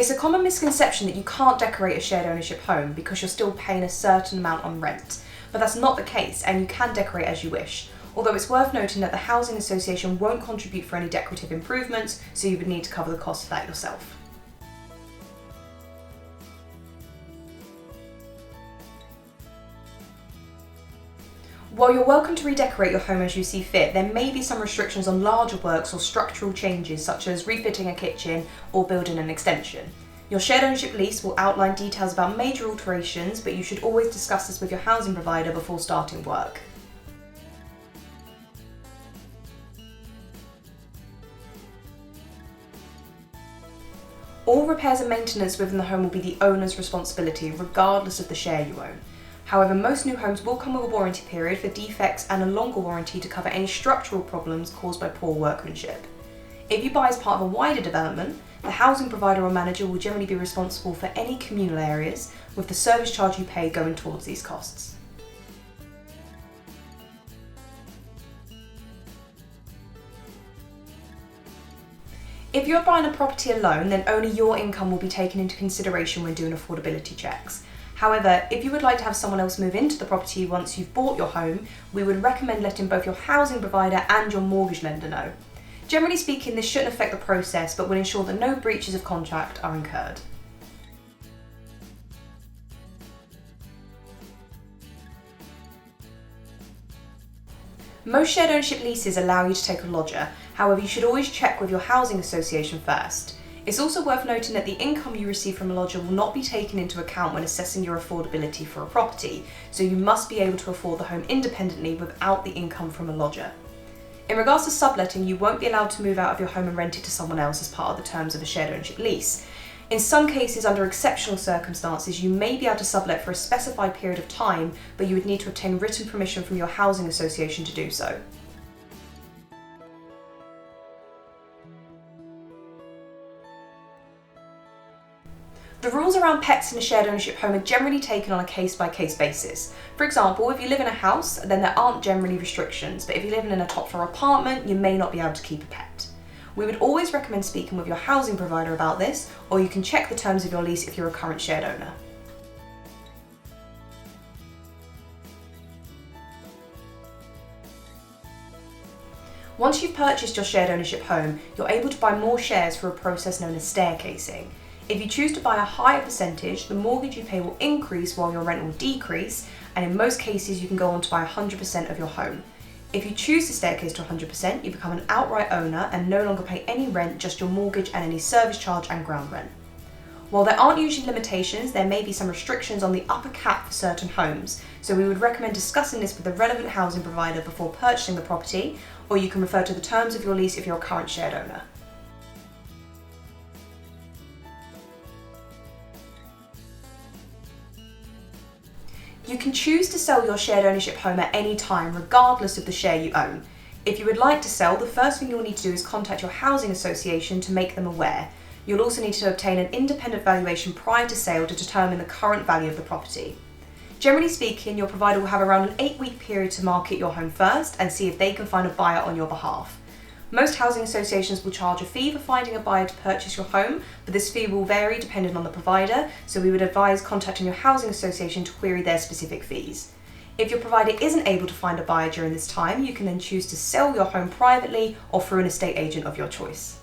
It's a common misconception that you can't decorate a shared ownership home because you're still paying a certain amount on rent, but that's not the case and you can decorate as you wish. Although it's worth noting that the housing association won't contribute for any decorative improvements, so you would need to cover the cost of that yourself. While you're welcome to redecorate your home as you see fit, there may be some restrictions on larger works or structural changes such as refitting a kitchen or building an extension. Your shared ownership lease will outline details about major alterations, but you should always discuss this with your housing provider before starting work. All repairs and maintenance within the home will be the owner's responsibility, regardless of the share you own. However, most new homes will come with a warranty period for defects and a longer warranty to cover any structural problems caused by poor workmanship. If you buy as part of a wider development, the housing provider or manager will generally be responsible for any communal areas, with the service charge you pay going towards these costs. If you're buying a property alone, then only your income will be taken into consideration when doing affordability checks. However, if you would like to have someone else move into the property once you've bought your home, we would recommend letting both your housing provider and your mortgage lender know. Generally speaking, this shouldn't affect the process, but will ensure that no breaches of contract are incurred. Most shared ownership leases allow you to take a lodger, however you should always check with your housing association first. It's also worth noting that the income you receive from a lodger will not be taken into account when assessing your affordability for a property, so you must be able to afford the home independently without the income from a lodger. In regards to subletting, you won't be allowed to move out of your home and rent it to someone else as part of the terms of a shared ownership lease. In some cases, under exceptional circumstances, you may be able to sublet for a specified period of time, but you would need to obtain written permission from your housing association to do so. The rules around pets in a shared ownership home are generally taken on a case-by-case basis. For example, if you live in a house, then there aren't generally restrictions, but if you live in a top-floor apartment, you may not be able to keep a pet. We would always recommend speaking with your housing provider about this, or you can check the terms of your lease if you're a current shared owner. Once you've purchased your shared ownership home, you're able to buy more shares through a process known as staircasing. If you choose to buy a higher percentage, the mortgage you pay will increase while your rent will decrease, and in most cases you can go on to buy 100% of your home. If you choose to staircase to 100%, you become an outright owner and no longer pay any rent, just your mortgage and any service charge and ground rent. While there aren't usually limitations, there may be some restrictions on the upper cap for certain homes, so we would recommend discussing this with the relevant housing provider before purchasing the property, or you can refer to the terms of your lease if you're a current shared owner. You can choose to sell your shared ownership home at any time, regardless of the share you own. If you would like to sell, the first thing you'll need to do is contact your housing association to make them aware. You'll also need to obtain an independent valuation prior to sale to determine the current value of the property. Generally speaking, your provider will have around an 8-week period to market your home first and see if they can find a buyer on your behalf. Most housing associations will charge a fee for finding a buyer to purchase your home, but this fee will vary depending on the provider, so we would advise contacting your housing association to query their specific fees. If your provider isn't able to find a buyer during this time, you can then choose to sell your home privately or through an estate agent of your choice.